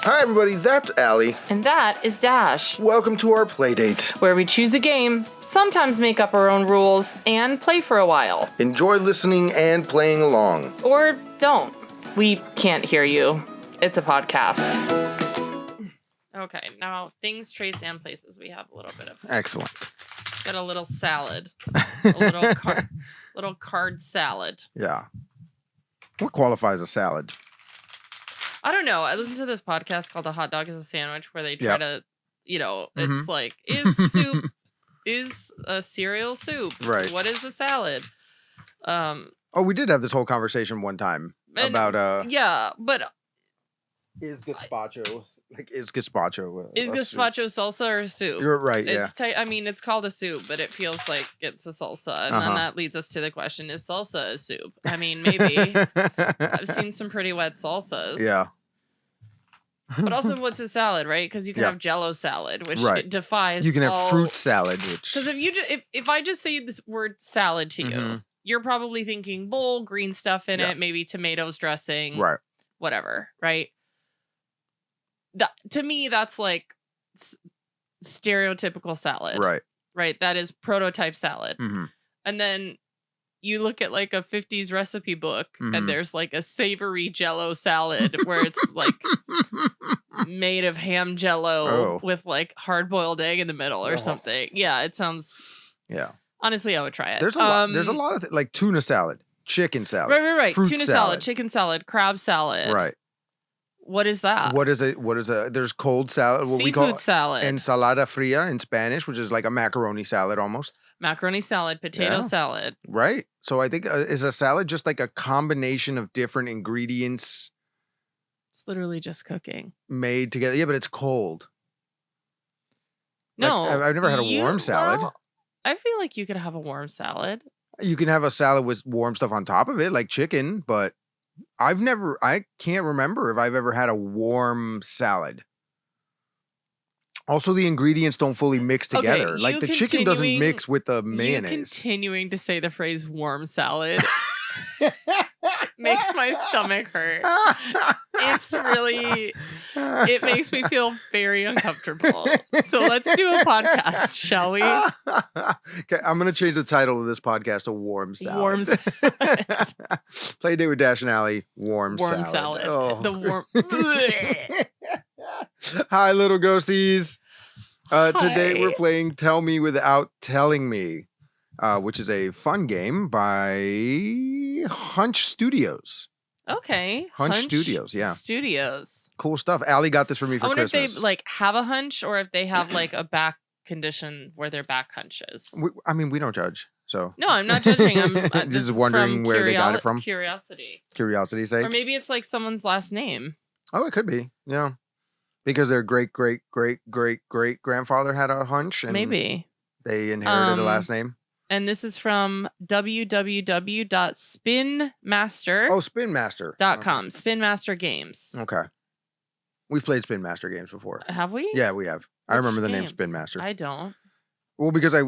Hi everybody, that's Allie. And that is Dash. Welcome to our playdate, where we choose a game, sometimes make up our own rules, and play for a while. Enjoy listening and playing along. Or don't. We can't hear you. It's a podcast. Okay, now things, traits, and places. We have a little bit of... Excellent. Got a little salad. A little card salad. Yeah. What qualifies a salad? I don't know. I listened to this podcast called A Hot Dog is a Sandwich where they try to, it's like, is soup, is a cereal soup? Right. What is a salad? We did have this whole conversation one time about... Yeah, but... Is gazpacho salsa or soup? You're right, yeah. It's called a soup, but it feels like it's a salsa. And then that leads us to the question, is salsa a soup? I mean, maybe. I've seen some pretty wet salsas. Yeah. But also, what's a salad, right? Because you can have Jello salad, which it defies. You can have fruit salad, which... Because if I just say this word salad to you, you're probably thinking bowl, green stuff in it, maybe tomatoes, dressing, right? Whatever, right? To me, that's like stereotypical salad. Right. That is prototype salad. And then you look at like a 50s recipe book and there's like a savory Jello salad where it's like made of ham Jello with like hard boiled egg in the middle or something. Yeah, it sounds. Yeah. Honestly, I would try it. There's a lot of like tuna salad, chicken salad. Right. Tuna salad, chicken salad, crab salad. Right. What is that? What is there's cold salad. What Seafood we call salad. Ensalada fria in Spanish, which is like a macaroni salad almost. Macaroni salad, potato salad. Right. So I think is a salad just like a combination of different ingredients. It's literally just cooking. Made together. Yeah, but it's cold. No. Like, I've never had a warm salad. Well, I feel like you could have a warm salad. You can have a salad with warm stuff on top of it, like chicken, but I can't remember if I've ever had a warm salad. Also, the ingredients don't fully mix together. Like the chicken doesn't mix with the mayonnaise. You continuing to say the phrase warm salad makes my stomach hurt. It makes me feel very uncomfortable. So let's do a podcast, shall we? Okay, I'm going to change the title of this podcast to Warm Salad. Warm Salad. Play Day with Dash and Allie, Warm Salad. Oh. The warm... Hi, little ghosties. Today we're playing Tell Me Without Telling Me, which is a fun game by Hunch Studios. Okay. Hunch Studios, yeah. Studios. Cool stuff. Allie got this for me for Christmas. I wonder if they like have a hunch or if they have like a back condition where their back hunches. We don't judge. So no, I'm not judging. I'm just wondering where they got it from. Curiosity's sake. Or maybe it's like someone's last name. Oh, it could be. Yeah. Because their great grandfather had a hunch and maybe they inherited the last name. And this is from www.spinmaster. Oh, Spinmaster.com. Spin Master Games. Okay. We've played Spin Master games before. Have we? Yeah, we have. I remember the name Spin Master. I don't. Well, because I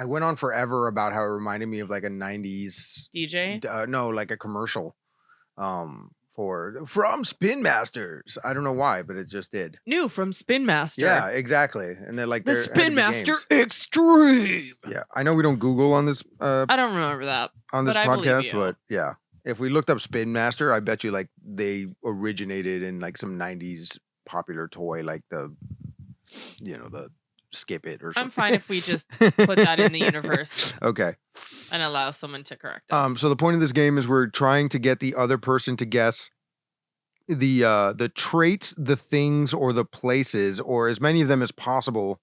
went on forever about how it reminded me of like a 90s DJ? No, like a commercial. From Spin Masters. I don't know why, but it just did. New from Spin Master. Yeah, exactly. And they're like the Spin Master Extreme. Yeah, I know we don't Google on this. I don't remember that on this podcast, but yeah, if we looked up Spin Master, I bet you like they originated in like some '90s popular toy, like the Skip It or something. I'm fine if we just put that in the universe. Okay. And allow someone to correct us. So the point of this game is we're trying to get the other person to guess the traits, the things, or the places, or as many of them as possible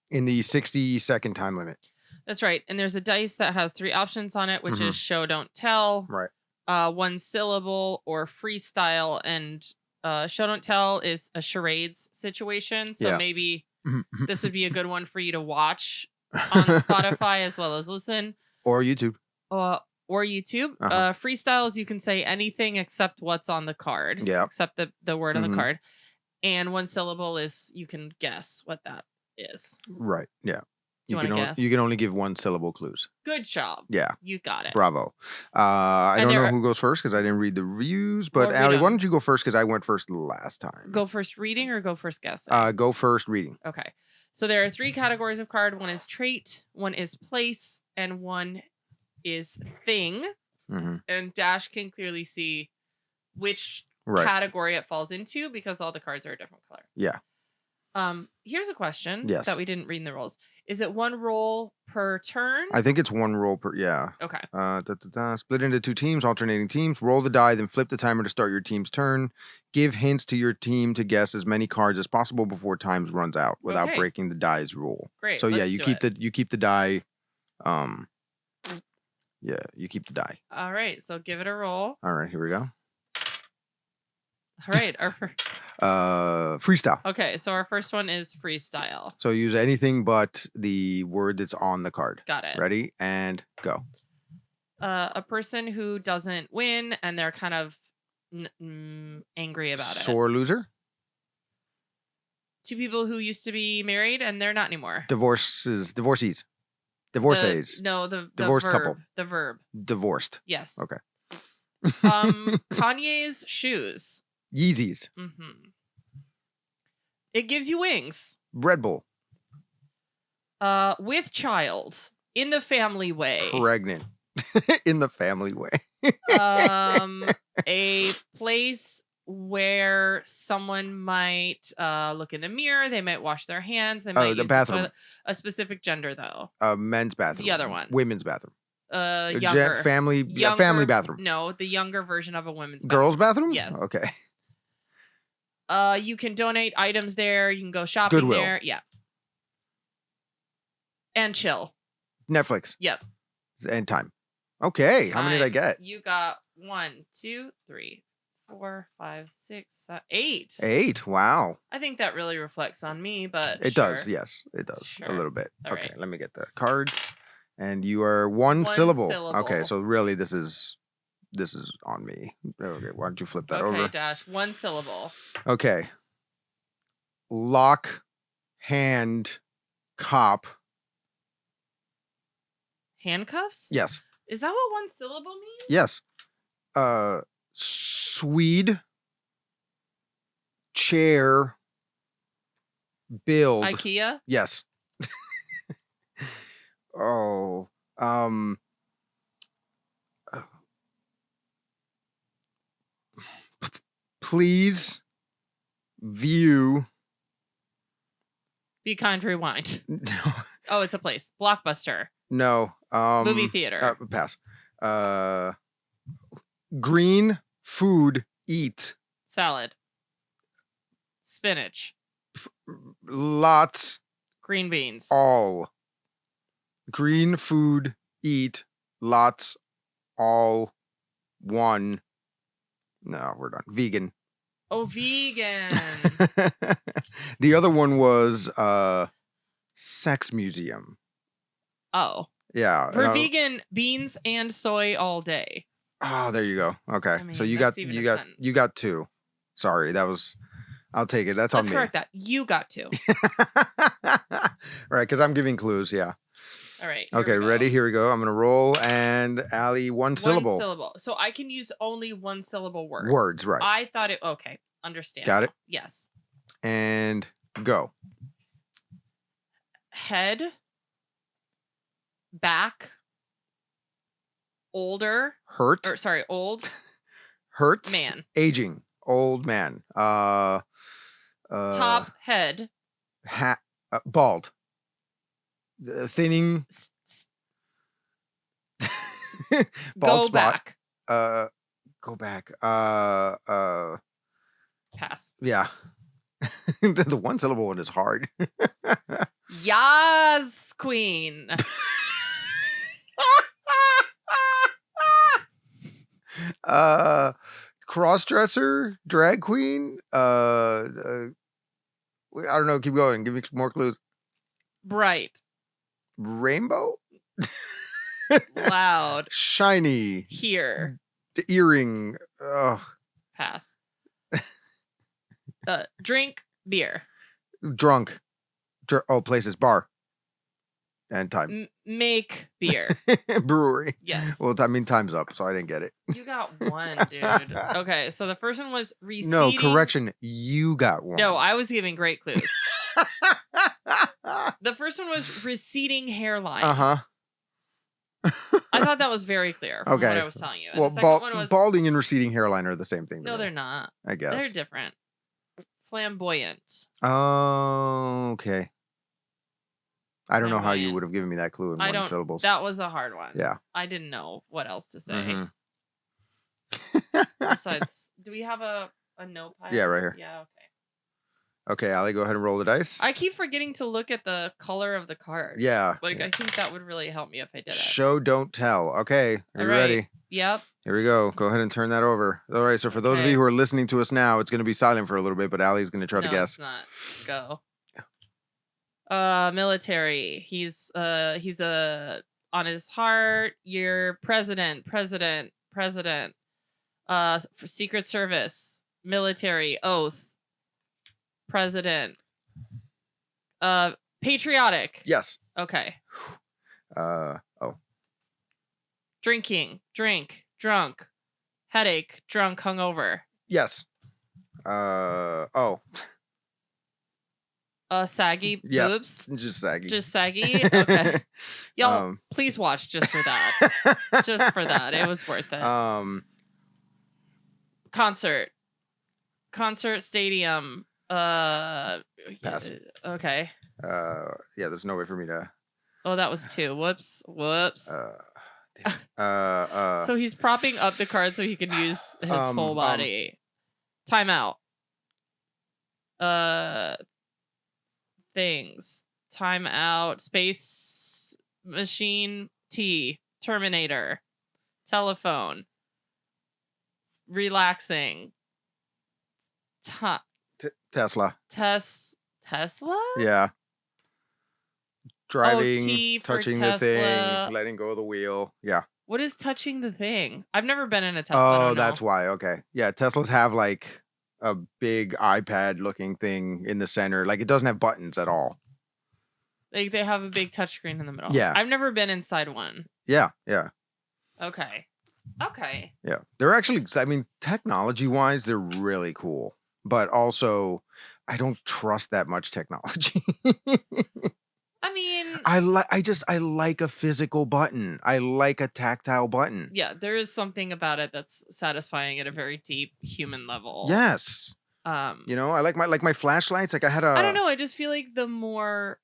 in the 60-second time limit. That's right. And there's a dice that has 3 options on it, which is show, don't tell. Right. 1 syllable or freestyle. And show, don't tell is a charades situation. So maybe this would be a good one for you to watch on Spotify as well as listen. Or YouTube. Or YouTube. Freestyles, you can say anything except what's on the card. Yeah. Except the word on the card. And 1 syllable is you can guess what that is. Right. Yeah. Do you want to guess? You can only give 1 syllable clues. Good job. Yeah. You got it. Bravo. I don't know who goes first because I didn't read the reviews, but Allie, why don't you go first because I went first last time. Go first reading or go first guessing? Go first reading. Okay. So there are 3 categories of card. One is trait, one is place, and one is thing. Mm-hmm. And Dash can clearly see which category it falls into because all the cards are a different color. Yeah. Here's a question that we didn't read in the rules. Is it 1 roll per turn? I think it's 1 roll per. Yeah. Okay. Split into 2 teams, alternating teams. Roll the die, then flip the timer to start your team's turn. Give hints to your team to guess as many cards as possible before time runs out without breaking the die's rule. Great. So yeah, you keep the die. Yeah, you keep the die. All right. So give it a roll. All right, here we go. All right. Freestyle. Okay, so our first one is freestyle. So use anything but the word that's on the card. Got it. Ready and go. A person who doesn't win and they're kind of angry about it. Sore loser. 2 people who used to be married and they're not anymore. Divorcees. Divorcees. The divorced verb, couple. The verb. Divorced. Yes. Okay. Kanye's shoes. Yeezys. Mm-hmm. It gives you wings. Red Bull. With child. In the family way. Pregnant. In the family way. A place where someone might look in the mirror. They might wash their hands. They might use bathroom. A specific gender, though. Men's bathroom. The other one. Women's bathroom. Younger. Family bathroom. No, the younger version of a women's bathroom. Girls' bathroom? Yes. Okay. You can donate items there. You can go shopping Goodwill. there. Yeah. And chill. Netflix. Yep. And time. Okay. How many did I get? You got 1, 2, 3, 4, 5, 6, 7, 8. 8. Wow. I think that really reflects on me, but it does. Yes, it does. Sure. A little bit. All okay. right. Let me get the cards. And you are 1 syllable. Okay. So really, this is on me. Okay. Why don't you flip that over? Okay, Dash. 1 syllable. Okay. Lock, hand, cop. Handcuffs? Yes. Is that what 1 syllable means? Yes. Swede, chair, build. IKEA? Yes. Oh. Please view. Be kind, rewind. No. Oh, it's a place. Blockbuster. No. Movie theater. Pass. Green food eat. Salad. Spinach. Lots. Green beans. All. Green food eat. Lots. All. 1. No, we're done. Vegan. Oh, vegan. The other one was sex museum. Oh. Yeah. For vegan, beans and soy all day. Oh, there you go. Okay. I mean, so you got 2. Sorry, I'll take it. That's on me. Let's correct that. You got 2. Right, because I'm giving clues, yeah. All right. Okay, ready? Here we go. I'm gonna roll, and Allie, 1 syllable. 1 syllable. So I can use only 1 syllable words. Words, right. I thought it okay. Understand. Got it? Yes. And go. Head. Back. Older. Hurt. Old. Hurts. Man. Aging. Old man. Top head. Bald. Thinning. Bald Go spot. back. Go back. Pass. Yeah. The 1 syllable one is hard. Yas, queen. Crossdresser, drag queen. I don't know. Keep going. Give me some more clues. Bright. Rainbow. Loud. Shiny. Here. Earring. Pass. Drink beer. Drunk. Places. Bar. And time. Make beer. Brewery. Yes. Well, I mean, time's up, so I didn't get it. You got one, dude. Okay, so the first one was receding. No, correction. You got one. No, I was giving great clues. The first one was receding hairline. Uh-huh. I thought that was very clear from what I was telling you. And well, the second one was balding and receding hairline are the same thing. No, they're not. I guess. They're different. Flamboyant. Oh, okay. I don't know how you Flamboyant. would have given me that clue in one syllables. That was a hard one. Yeah. I didn't know what else to say. Mm-hmm. Besides, do we have a notepad? Yeah, right here. Yeah, okay. Okay, Allie, go ahead and roll the dice. I keep forgetting to look at the color of the card. Yeah. I think that would really help me if I did it. Show, don't tell. Okay, are you ready? Yep. Here we go. Go ahead and turn that over. All right, so for those of you who are listening to us now, it's going to be silent for a little bit, but Allie's going to try to guess. No, it's not. Go. Military. He's on his heart. Your president. For Secret Service. Military. Oath. President. Patriotic. Yes. Okay. Oh. Drinking. Drink. Drunk. Headache. Drunk. Hungover. Yes. Oh. Saggy boobs. Just saggy. Just saggy. Okay. Y'all, please watch just for that. Just for that. It was worth it. Concert stadium. Pass. Okay. Yeah, there's no way for me to. Oh, that was 2. Whoops. So So he's propping up the card so he can use his full body. Timeout. Things. Timeout. Space machine. T. Terminator. Telephone. Relaxing. Tesla. Tesla? Yeah. Driving, touching the Tesla. thing, letting go of the wheel. Yeah. What is touching the thing? I've never been in a Tesla. Oh, that's why. Okay. Yeah, Teslas have like a big iPad looking thing in the center. Like it doesn't have buttons at all. Like they have a big touchscreen in the middle. Yeah. I've never been inside one. Yeah, yeah. Okay. Yeah. They're actually, I mean, technology wise, they're really cool. But also, I don't trust that much technology. I mean, I like a physical button. I like a tactile button. Yeah, there is something about it that's satisfying at a very deep human level. Yes. You know, I like my flashlights. Like I don't know, I just feel like the more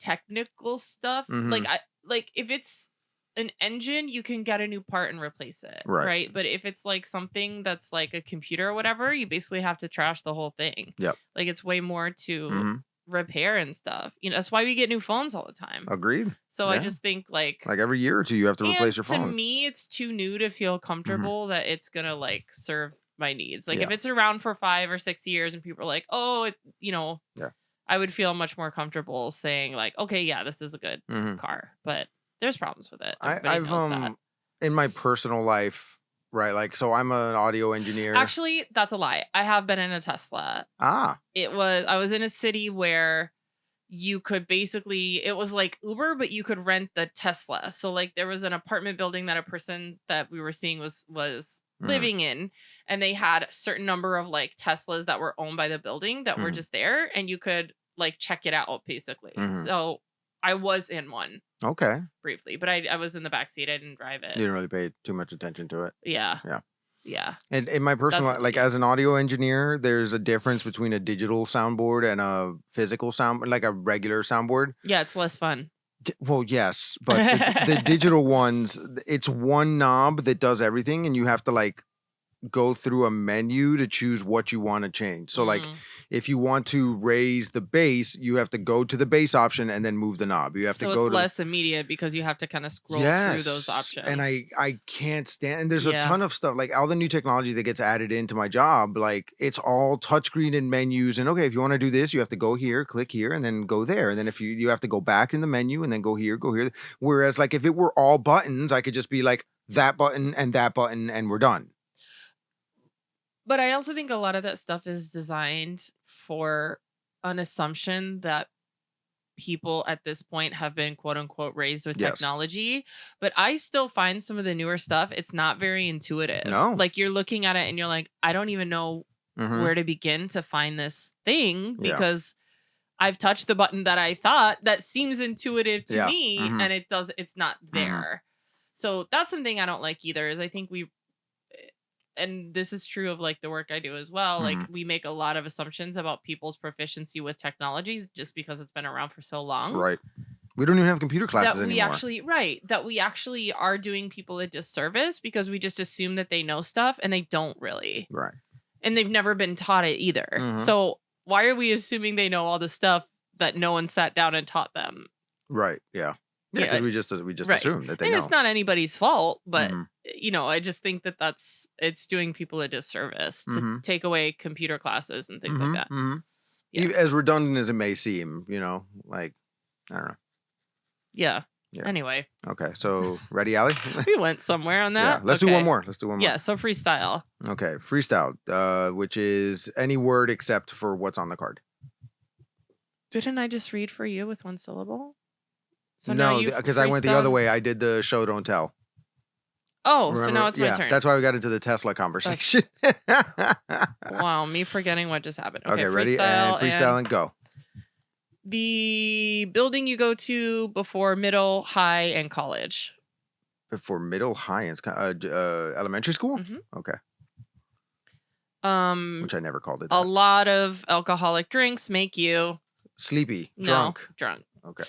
technical stuff, like if it's an engine, you can get a new part and replace it, right? But if it's like something that's like a computer or whatever, you basically have to trash the whole thing. Yep. Like it's way more to repair and stuff. You know, that's why we get new phones all the time. Agreed. So I just think like every year or two you have to replace your phone. To me, it's too new to feel comfortable that it's gonna like serve my needs. Like if it's around for 5 or 6 years and people are like, oh, I would feel much more comfortable saying like, okay, yeah, this is a good car, but there's problems with it. I've in my personal life, right? Like, so I'm an audio engineer. Actually, that's a lie. I have been in a Tesla. I was in a city where you could basically, it was like Uber, but you could rent the Tesla. So like there was an apartment building that a person that we were seeing was living in, and they had a certain number of like Teslas that were owned by the building that were just there, and you could like check it out basically. So I was in one. Okay. Briefly, but I was in the backseat. I didn't drive it. You didn't really pay too much attention to it. Yeah. And in my personal, like as an audio engineer, there's a difference between a digital soundboard and a physical sound, like a regular soundboard. Yeah, it's less fun. Well, yes, but the digital ones, it's one knob that does everything, and you have to like go through a menu to choose what you want to change. So like if you want to raise the bass, you have to go to the bass option and then move the knob. You have to go to less immediate because you have to kind of scroll through those options. And I can't stand, and there's a ton of stuff, like all the new technology that gets added into my job, like it's all touchscreen and menus. And okay, if you want to do this, you have to go here, click here, and then go there. And then if you have to go back in the menu and then go here. Whereas like if it were all buttons, I could just be like that button and we're done. But I also think a lot of that stuff is designed for an assumption that people at this point have been quote unquote raised with Yes. technology, but I still find some of the newer stuff, it's not very intuitive. No. Like you're looking at it and you're like, I don't even know where to begin to find this thing because I've touched the button that I thought that seems intuitive to me and it's not there. So that's something I don't like either, is I think and this is true of like the work I do as well. Like we make a lot of assumptions about people's proficiency with technologies just because it's been around for so long. Right. We don't even have computer classes that we anymore. That we actually are doing people a disservice because we just assume that they know stuff and they don't really. Right. And they've never been taught it either. So why are we assuming they know all the stuff that no one sat down and taught them? Right. Yeah. Yeah, because we just assume that they know. And it's not anybody's fault, but I just think that it's doing people a disservice to take away computer classes and things like that. Yeah. As redundant as it may seem, like, I don't know. Yeah. Anyway. Okay, so ready, Allie? We went somewhere on that. Yeah, let's do one more. Yeah, so freestyle. Okay, freestyle, which is any word except for what's on the card. Didn't I just read for you with one syllable? So no, because I went the other way. I did the show, don't tell. Oh, remember? So now it's my turn. That's why we got into the Tesla conversation. Wow, me forgetting what just happened. Okay, ready? Freestyle and go. The building you go to before middle, high, and college. Before middle, high, and elementary school? Okay. Which I never called it. A lot of alcoholic drinks make you sleepy, drunk. Okay.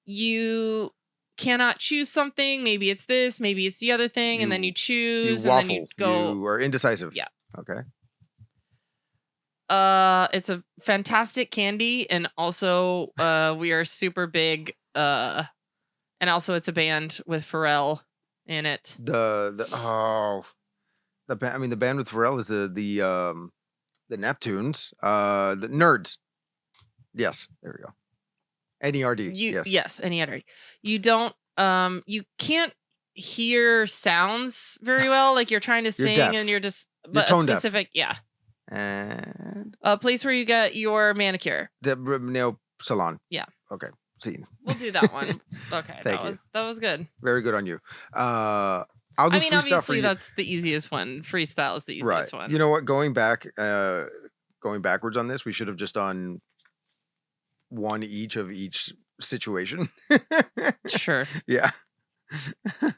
You cannot choose something. Maybe it's this, maybe it's the other thing, and then you choose, you waffle. And then you go. You are indecisive. Yeah. Okay. It's a fantastic candy, and also we are super big. And also it's a band with Pharrell in it. The band. I mean, the band with Pharrell is the Neptunes. The Nerds. Yes, there we go. NERD. Yes, NERD. You don't. You can't hear sounds very well. Like you're trying to sing, and you're just. But you're a specific, deaf. And a place where you get your manicure. The nail salon. Yeah. Okay. Scene. We'll do that one. Okay. that was good. Very good on you. I'll do freestyle obviously for you. That's the easiest one. Freestyle is the easiest one. You know what? Going backwards on this, we should have just done one each of each situation. Sure. Yeah.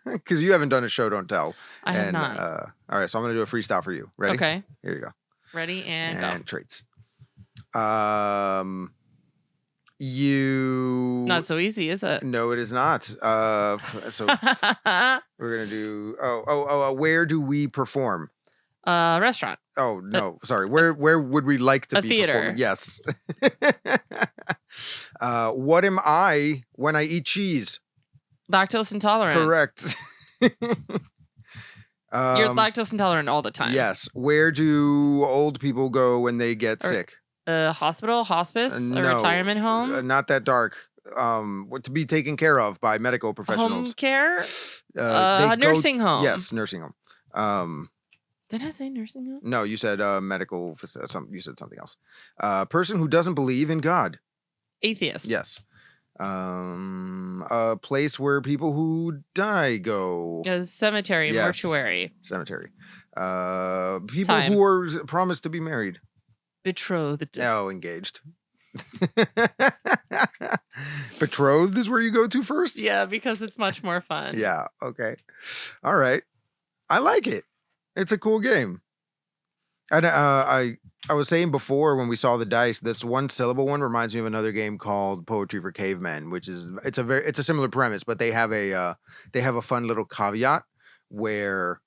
Because you haven't done a show, don't tell. I have not. All right, so I'm going to do a freestyle for you. Ready? Okay. Here you go. Ready and go. Traits. You. Not so easy, is it? No, it is not. So we're gonna do. Where do we perform? Restaurant. Oh no, sorry. Where would we like to be? Theater. Performing? Yes. What am I when I eat cheese? Lactose intolerant. Correct. You're lactose intolerant all the time. Yes. Where do old people go when they get sick? Hospital, hospice, a retirement home. Not that dark. What to be taken care of by medical professionals? Home care. Nursing home. Yes, nursing home. Did I say nursing home? No, you said medical. You said something else. Person who doesn't believe in God. Atheist. Yes. A place where people who die go. A cemetery, yes. Mortuary. Cemetery. People who are promised to be married. Betrothed. Oh, engaged. Betrothed is where you go to first? Yeah, because it's much more fun. Yeah, okay. All right. I like it. It's a cool game. And I was saying before when we saw the dice, this one syllable one reminds me of another game called Poetry for Cavemen, which is it's a similar premise, but they have a fun little caveat where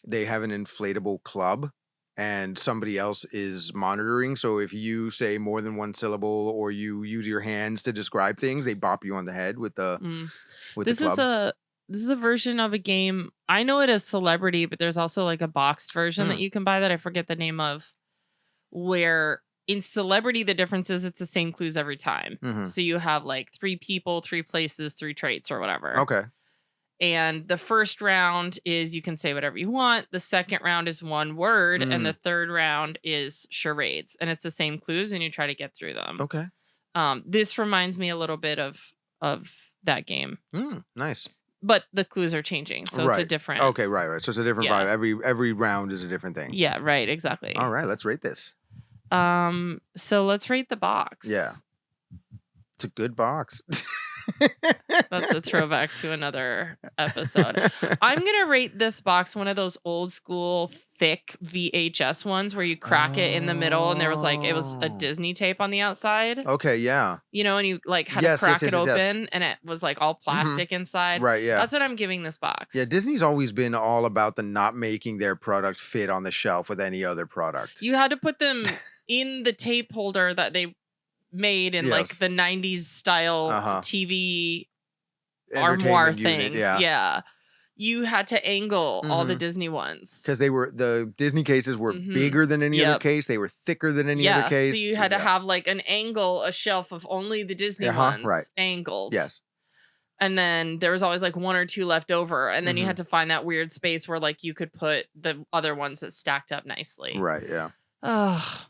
they have an inflatable club and somebody else is monitoring. So if you say more than one syllable or you use your hands to describe things, they bop you on the head with the club. This is a version of a game. I know it as Celebrity, but there's also like a boxed version that you can buy that I forget the name of. Where in Celebrity, the difference is it's the same clues every time. Mm-hmm. So you have like 3 people, 3 places, 3 traits or whatever. Okay. And the first round is you can say whatever you want. The second round is 1 word. And the third round is charades. And it's the same clues and you try to get through them. Okay. This reminds me a little bit of that game. Nice. But the clues are changing, so it's a different. Okay, right. So it's a different vibe. Every round is a different thing. Yeah, right, exactly. All right, let's rate this. So let's rate the box. Yeah. It's a good box. That's a throwback to another episode. I'm gonna rate this box one of those old school thick VHS ones where you crack it in the middle and there was it was a Disney tape on the outside. Okay, yeah. You know, and you had to crack it open and it was all plastic inside. Right, yeah. That's what I'm giving this box. Yeah, Disney's always been all about the not making their product fit on the shelf with any other product. You had to put them in the tape holder that they made in the 90s style TV armoire things. Yeah. You had to angle all the Disney ones. Because the Disney cases were bigger than any other case. They were thicker than any other case. So you had to have an angle, a shelf of only the Disney ones angled. Yes. And then there was always one or two left over. And then you had to find that weird space where you could put the other ones that stacked up nicely. Right, yeah. Oh.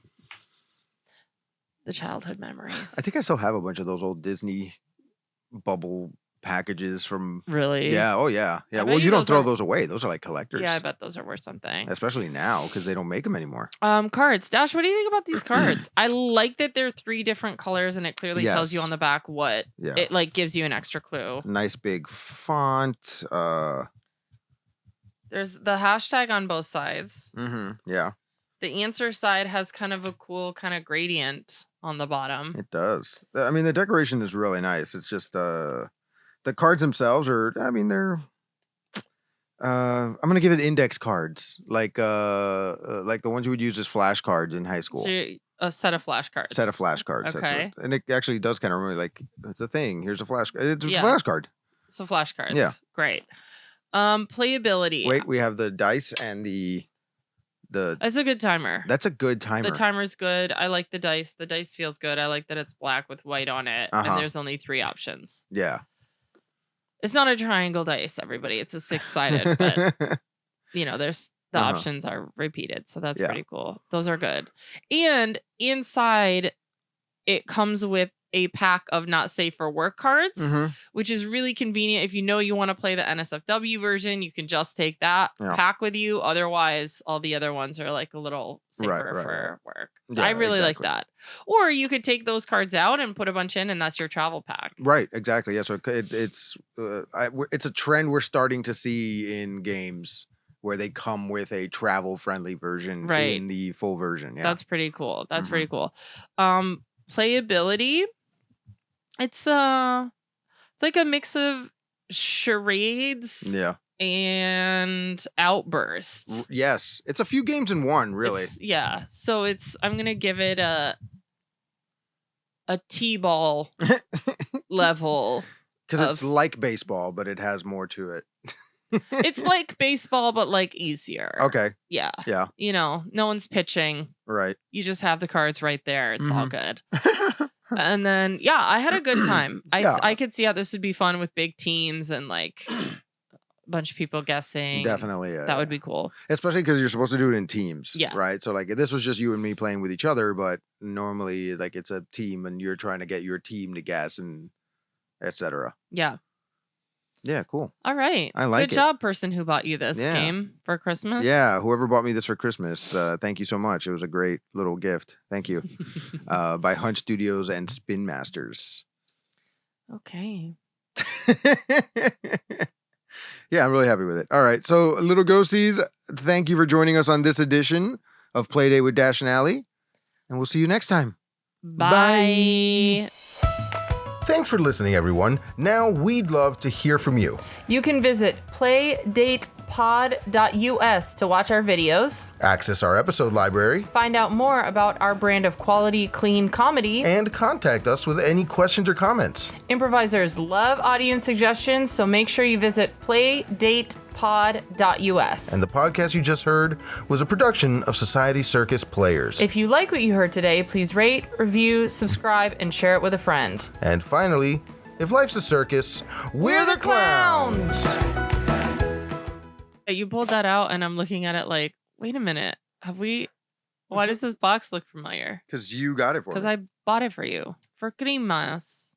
The childhood memories. I think I still have a bunch of those old Disney bubble packages from. Really? Yeah. Oh, yeah. Yeah. Well, you don't throw those away. Those are collectors. Yeah, I bet those are worth something. Especially now because they don't make them anymore. Cards. Dash, what do you think about these cards? I like that they're 3 different colors and it clearly tells you on the back what it gives you an extra clue. Nice big font. There's the hashtag on both sides. Yeah. The answer side has kind of a cool kind of gradient on the bottom. It does. I mean, the decoration is really nice. It's just the cards themselves are. I mean, they're. I'm gonna give it index cards, like the ones you would use as flashcards in high school. So a set of flashcards. Set of flashcards. Okay. And it actually does kind of remember it's a thing. Here's a flash. It's a flashcard. So flashcards. Yeah. Great. Playability. Wait, we have the dice and the. That's a good timer. That's a good timer. The timer's good. I like the dice. The dice feels good. I like that it's black with white on it. And there's only 3 options. Yeah. It's not a triangle dice, everybody. It's a 6-sided, but there's the options are repeated. So that's pretty cool. Those are good. And inside it comes with a pack of not safe for work cards, which is really convenient. If you want to play the NSFW version, you can just take that pack with you. Otherwise, all the other ones are a little safer for work. So I really like that. Or you could take those cards out and put a bunch in, and that's your travel pack. Right, exactly. Yeah, so it's a trend we're starting to see in games where they come with a travel-friendly version in the full version. Yeah, that's pretty cool. That's pretty cool. Playability. It's like a mix of charades and Outburst. Yes, it's a few games in one, really. So I'm going to give it a T-ball level. Because it's like baseball, but it has more to it. It's like baseball, but easier. Okay. Yeah. Yeah. No one's pitching. Right. You just have the cards right there. It's all good. And then, I had a good time. I could see how this would be fun with big teams and a bunch of people guessing. Definitely. That would be cool. Especially because you're supposed to do it in teams. Yeah. Right. So this was just you and me playing with each other, but normally it's a team and you're trying to get your team to guess and etc. Yeah. Yeah, cool. All right. I like it. Good job, person who bought you this game for Christmas. Yeah, whoever bought me this for Christmas, thank you so much. It was a great little gift. Thank you. By Hunt Studios and Spin Masters. Okay. Yeah, I'm really happy with it. All right, so little ghosties, thank you for joining us on this edition of Playdate with Dash and Allie, and we'll see you next time. Bye. Thanks for listening, everyone. Now we'd love to hear from you. You can visit playdatepod.us to watch our videos, access our episode library, find out more about our brand of quality, clean comedy, and contact us with any questions or comments. Improvisers love audience suggestions, so make sure you visit playdatepod.us. And the podcast you just heard was a production of Society Circus Players. If you like what you heard today, please rate, review, subscribe, and share it with a friend. And finally, if life's a circus, we're the clowns! You pulled that out, and I'm looking at it wait a minute. Have we Why does this box look familiar? Because you got it for me. Because I bought it for you. For Christmas.